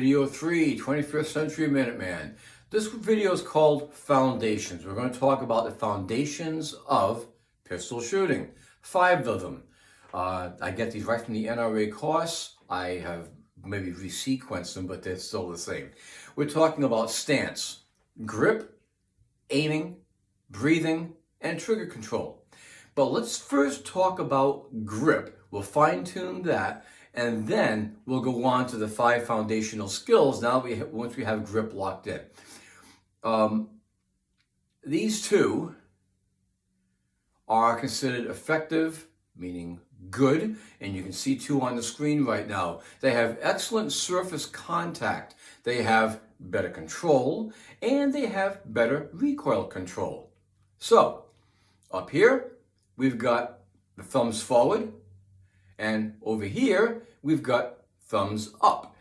Video 3, 21st Century Minuteman. This video is called Foundations. We're going to talk about the foundations of pistol shooting. 5 of them. I get these right from the NRA course. I have maybe resequenced them, but they're still the same. We're talking about stance, grip, aiming, breathing, and trigger control. But let's first talk about grip. We'll fine-tune that, and then we'll go on to the 5 foundational skills once we have grip locked in. These 2 are considered effective, meaning good, and you can see 2 on the screen right now. They have excellent surface contact, they have better control, and they have better recoil control. So, up here, we've got the thumbs forward, and over here, we've got thumbs up.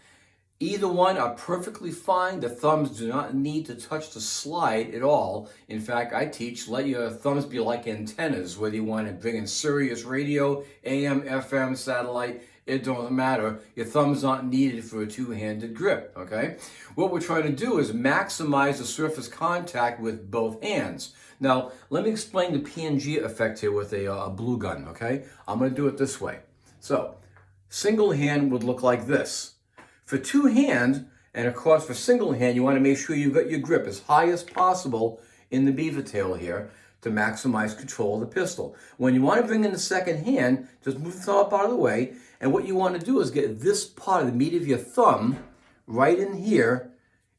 Either one are perfectly fine. The thumbs do not need to touch the slide at all. In fact, I teach, let your thumbs be like antennas, whether you want to bring in Sirius radio, AM, FM, satellite, it doesn't matter. Your thumbs aren't needed for a two-handed grip, okay? What we're trying to do is maximize the surface contact with both hands. Now, let me explain the PNG effect here with a blue gun, okay? I'm going to do it this way. So, single hand would look like this. For 2 hands, and of course for single hand, you want to make sure you've got your grip as high as possible in the beaver tail here to maximize control of the pistol. When you want to bring in the second hand, just move the thumb up out of the way, and what you want to do is get this part of the meat of your thumb right in here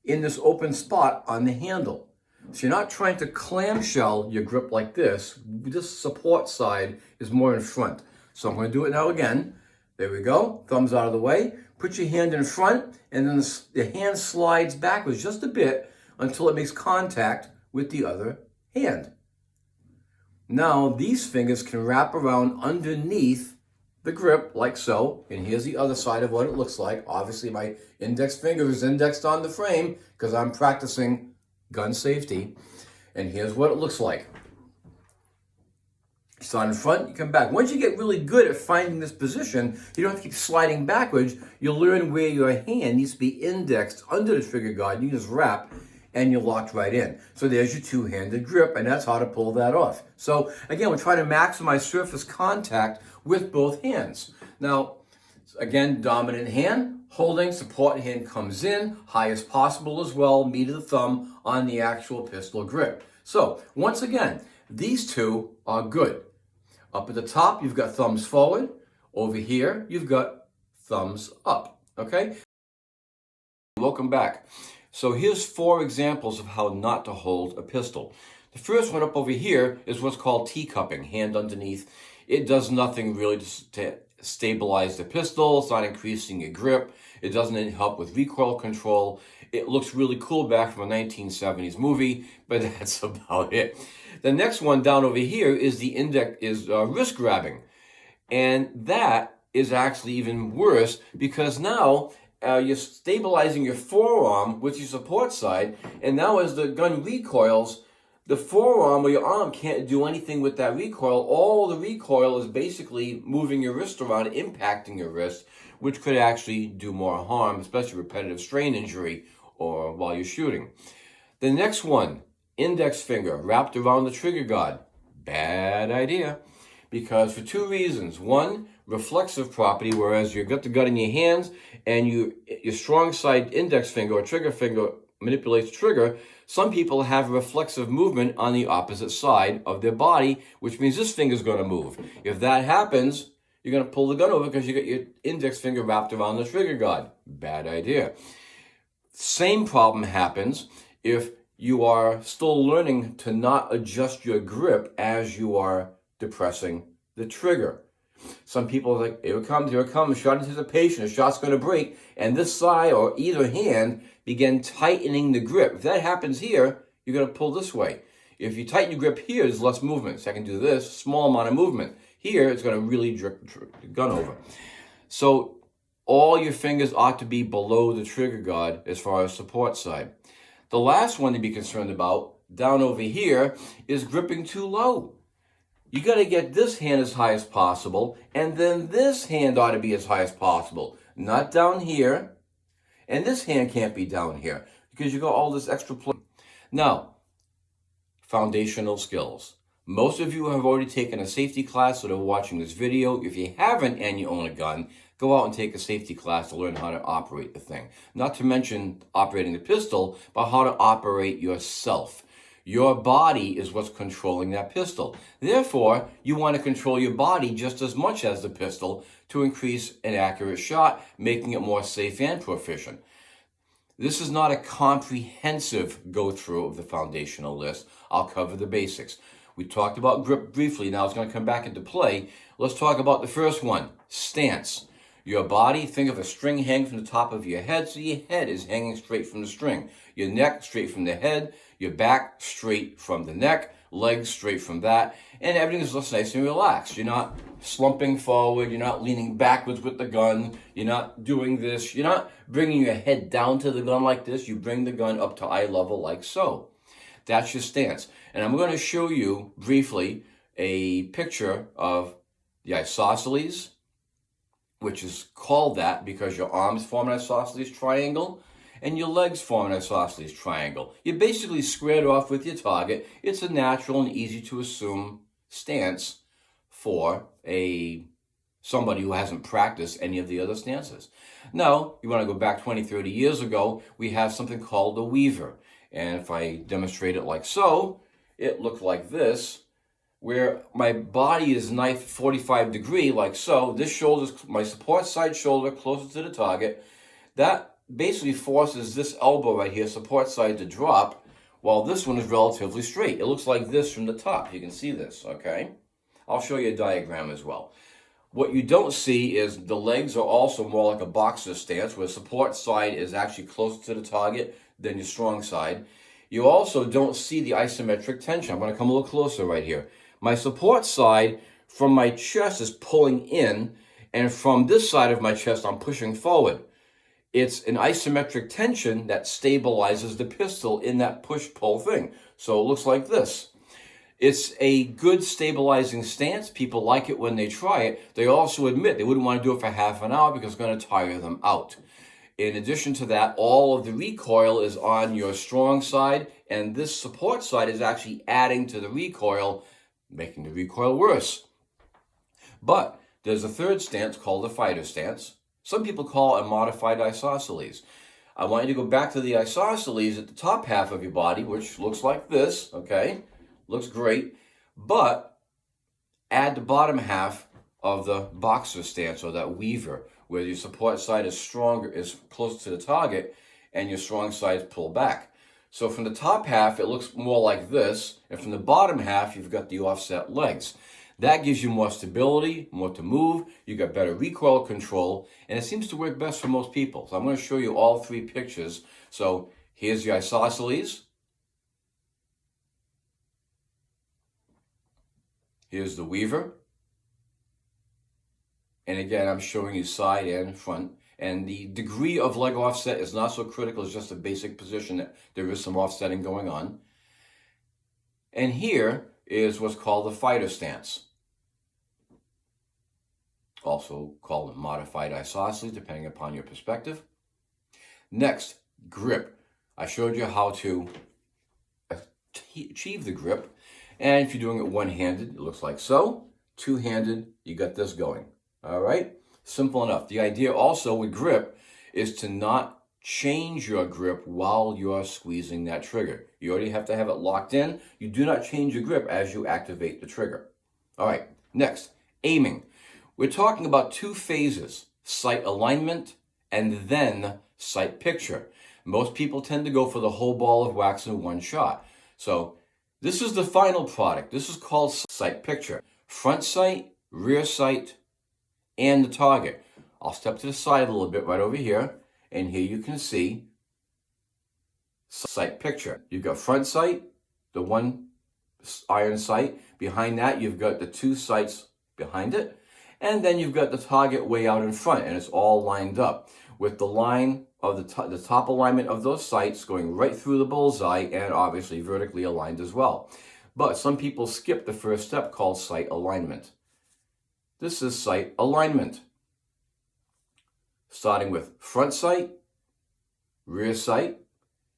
in this open spot on the handle. So you're not trying to clamshell your grip like this. This support side is more in front. So I'm going to do it now again. There we go. Thumbs out of the way. Put your hand in front, and then the hand slides backwards just a bit until it makes contact with the other hand. Now, these fingers can wrap around underneath the grip, like so. And here's the other side of what it looks like. Obviously, my index finger is indexed on the frame because I'm practicing gun safety. And here's what it looks like. Start in front, you come back. Once you get really good at finding this position, you don't have to keep sliding backwards. You'll learn where your hand needs to be indexed under the trigger guard. You just wrap and you're locked right in. So there's your two-handed grip, and that's how to pull that off. So again, we're trying to maximize surface contact with both hands. Now, again, dominant hand, holding, support hand comes in, high as possible as well, meat of the thumb on the actual pistol grip. So once again, these 2 are good. Up at the top, you've got thumbs forward. Over here, you've got thumbs up, okay? Welcome back. So here's 4 examples of how not to hold a pistol. The first one up over here is what's called T-cupping, hand underneath. It does nothing really to stabilize the pistol. It's not increasing your grip. It doesn't help with recoil control. It looks really cool back from a 1970s movie, but that's about it. The next one down over here is wrist grabbing. And that is actually even worse because now you're stabilizing your forearm with your support side, and now as the gun recoils, the forearm or your arm can't do anything with that recoil. All the recoil is basically moving your wrist around, impacting your wrist, which could actually do more harm, especially repetitive strain injury or while you're shooting. The next one, index finger wrapped around the trigger guard. Bad idea, because for 2 reasons. One, reflexive property, whereas you've got the gun in your hands and your strong side index finger or trigger finger manipulates the trigger. Some people have reflexive movement on the opposite side of their body, which means this finger's going to move. If that happens, you're going to pull the gun over because you got your index finger wrapped around the trigger guard. Bad idea. Same problem happens if you are still learning to not adjust your grip as you are depressing the trigger. Some people are like, here it comes, shot anticipation, a shot's going to break, and this side or either hand begin tightening the grip. If that happens here, you're going to pull this way. If you tighten your grip here, there's less movement. So I can do this, small amount of movement. Here, it's going to really jerk the gun over. So all your fingers ought to be below the trigger guard as far as support side. The last one to be concerned about, down over here, is gripping too low. You got to get this hand as high as possible, and then this hand ought to be as high as possible. Not down here, And this hand can't be down here because you got all this extra play. Now, foundational skills. Most of you have already taken a safety class that are watching this video. If you haven't and you own a gun, go out and take a safety class to learn how to operate the thing. Not to mention operating the pistol, but how to operate yourself. Your body is what's controlling that pistol. Therefore, you want to control your body just as much as the pistol to increase an accurate shot, making it more safe and proficient. This is not a comprehensive go-through of the foundational list. I'll cover the basics. We talked about grip briefly. Now it's going to come back into play. Let's talk about the first one, stance. Your body, think of a string hanging from the top of your head, so your head is hanging straight from the string. Your neck straight from the head, your back straight from the neck, legs straight from that, and everything is just nice and relaxed. You're not slumping forward, you're not leaning backwards with the gun, you're not doing this, you're not bringing your head down to the gun like this, you bring the gun up to eye level like so. That's your stance. And I'm going to show you briefly a picture of the isosceles, which is called that because your arms form an isosceles triangle and your legs form an isosceles triangle. You're basically squared off with your target. It's a natural and easy to assume stance for somebody who hasn't practiced any of the other stances. Now, you want to go back 20, 30 years ago, we have something called a weaver. And if I demonstrate it like so, it looked like this, where my body is knifed 45 degree, like so. This shoulder's my support side shoulder closer to the target. That basically forces this elbow right here, support side, to drop, while this one is relatively straight. It looks like this from the top. You can see this, okay? I'll show you a diagram as well. What you don't see is the legs are also more like a boxer stance, where support side is actually closer to the target than your strong side. You also don't see the isometric tension. I'm going to come a little closer right here. My support side from my chest is pulling in, and from this side of my chest, I'm pushing forward. It's an isometric tension that stabilizes the pistol in that push-pull thing. So it looks like this. It's a good stabilizing stance. People like it when they try it. They also admit they wouldn't want to do it for half an hour because it's going to tire them out. In addition to that, all of the recoil is on your strong side, and this support side is actually adding to the recoil, making the recoil worse. But there's a third stance called the fighter stance. Some people call it a modified isosceles. I want you to go back to the isosceles at the top half of your body, which looks like this, okay? Looks great. But add the bottom half of the boxer stance, or that weaver, where your support side is stronger, is closer to the target, and your strong side is pulled back. So from the top half, it looks more like this, and from the bottom half, you've got the offset legs. That gives you more stability, more to move, you got better recoil control, and it seems to work best for most people. So I'm going to show you all three pictures. So here's the isosceles. Here's the weaver. And again, I'm showing you side and front. And the degree of leg offset is not so critical. It's just a basic position that there is some offsetting going on. And here is what's called the fighter stance. Also called a modified isosceles, depending upon your perspective. Next, grip. I showed you how to achieve the grip. And if you're doing it one-handed, it looks like so. Two-handed, you got this going. All right? Simple enough. The idea also with grip is to not change your grip while you're squeezing that trigger. You already have to have it locked in. You do not change your grip as you activate the trigger. All right, next, aiming. We're talking about two phases, sight alignment and then sight picture. Most people tend to go for the whole ball of wax in one shot. So this is the final product. This is called sight picture. Front sight, rear sight, and the target. I'll step to the side a little bit right over here, and here you can see sight picture. You've got front sight, the one iron sight. Behind that, you've got the two sights behind it, and then you've got the target way out in front, and it's all lined up with the line of the top alignment of those sights going right through the bullseye, and obviously vertically aligned as well. But some people skip the first step called sight alignment. This is sight alignment. Starting with front sight, rear sight.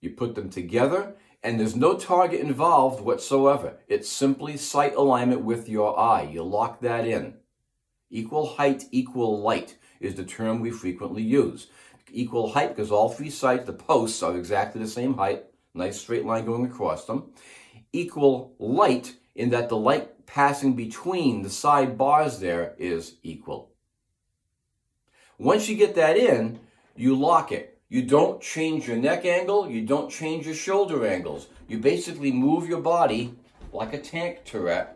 You put them together, and there's no target involved whatsoever. It's simply sight alignment with your eye. You lock that in. Equal height, equal light is the term we frequently use. Equal height because all three sides, the posts, are exactly the same height. Nice straight line going across them. Equal light in that the light passing between the side bars there is equal. Once you get that in, you lock it. You don't change your neck angle. You don't change your shoulder angles. You basically move your body like a tank turret.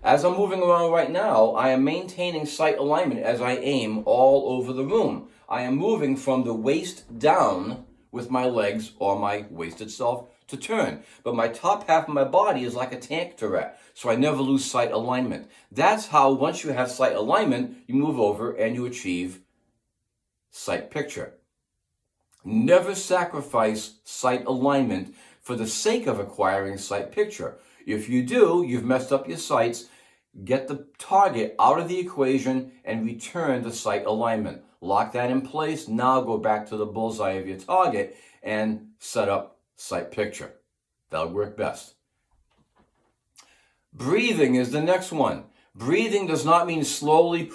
As I'm moving around right now, I am maintaining sight alignment as I aim all over the room. I am moving from the waist down with my legs or my waist itself to turn. But my top half of my body is like a tank turret, so I never lose sight alignment. That's how, once you have sight alignment, you move over and you achieve sight picture. Never sacrifice sight alignment for the sake of acquiring sight picture. If you do, you've messed up your sights. Get the target out of the equation and return to sight alignment. Lock that in place. Now go back to the bullseye of your target and set up sight picture. That'll work best. Breathing is the next one. Breathing does not mean slowly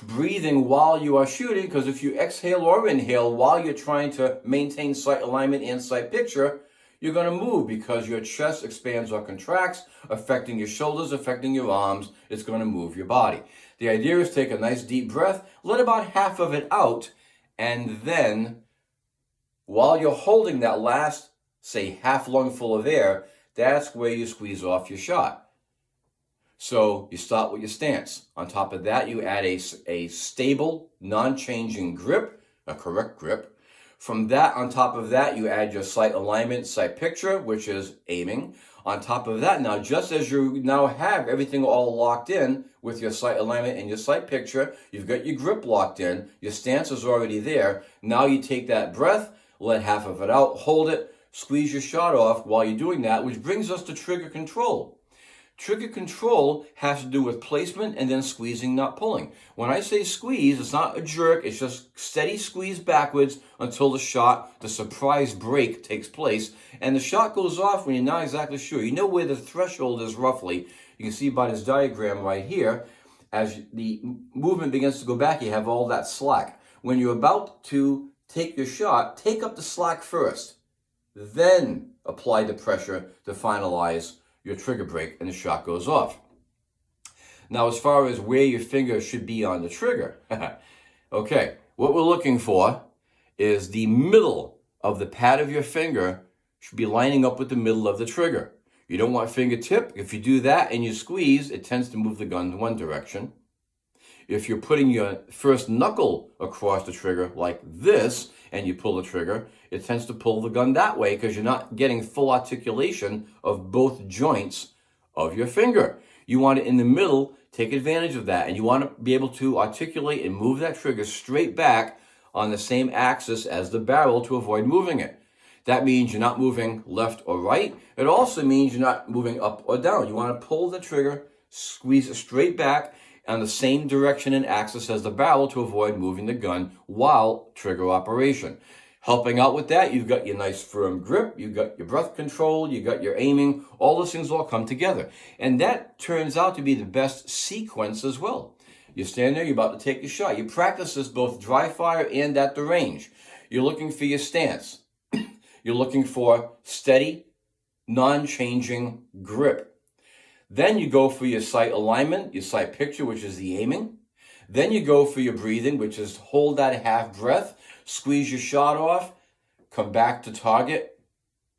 breathing while you are shooting, because if you exhale or inhale while you're trying to maintain sight alignment and sight picture, you're going to move because your chest expands or contracts, affecting your shoulders, affecting your arms. It's going to move your body. The idea is take a nice deep breath, let about half of it out, and then while you're holding that last, say, half lung full of air, that's where you squeeze off your shot. So you start with your stance. On top of that, you add a stable, non-changing grip, a correct grip. From that, on top of that, you add your sight alignment, sight picture, which is aiming. On top of that, now, just as you now have everything all locked in with your sight alignment and your sight picture, you've got your grip locked in, your stance is already there. Now you take that breath, let half of it out, hold it, squeeze your shot off while you're doing that, which brings us to trigger control. Trigger control has to do with placement and then squeezing, not pulling. When I say squeeze, it's not a jerk. It's just steady squeeze backwards until the surprise break takes place. And the shot goes off when you're not exactly sure. You know where the threshold is roughly. You can see by this diagram right here. As the movement begins to go back, you have all that slack. When you're about to take your shot, take up the slack first. Then apply the pressure to finalize your trigger break and the shot goes off. Now, as far as where your finger should be on the trigger, okay, what we're looking for is the middle of the pad of your finger should be lining up with the middle of the trigger. You don't want fingertip. If you do that and you squeeze, it tends to move the gun in one direction. If you're putting your first knuckle across the trigger like this and you pull the trigger, it tends to pull the gun that way because you're not getting full articulation of both joints of your finger. You want it in the middle, take advantage of that, and you want to be able to articulate and move that trigger straight back on the same axis as the barrel to avoid moving it. That means you're not moving left or right. It also means you're not moving up or down. You want to pull the trigger, squeeze it straight back on the same direction and axis as the barrel to avoid moving the gun while trigger operation. Helping out with that, you've got your nice firm grip, you've got your breath control, you've got your aiming, all those things all come together. And that turns out to be the best sequence as well. You stand there, you're about to take your shot. You practice this both dry fire and at the range. You're looking for your stance. You're looking for steady, non-changing grip. Then you go for your sight alignment, your sight picture, which is the aiming. Then you go for your breathing, which is hold that half breath, squeeze your shot off, come back to target.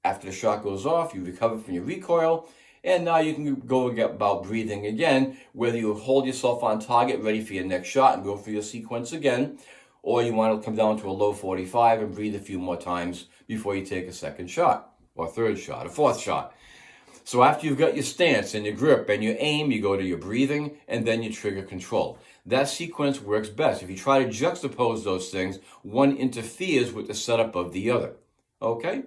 After the shot goes off, you recover from your recoil, and now you can go about breathing again, whether you hold yourself on target, ready for your next shot, and go for your sequence again, or you want to come down to a low 45 and breathe a few more times before you take a second shot, or third shot, or fourth shot. So after you've got your stance and your grip and your aim, you go to your breathing and then your trigger control. That sequence works best. If you try to juxtapose those things, one interferes with the setup of the other. Okay?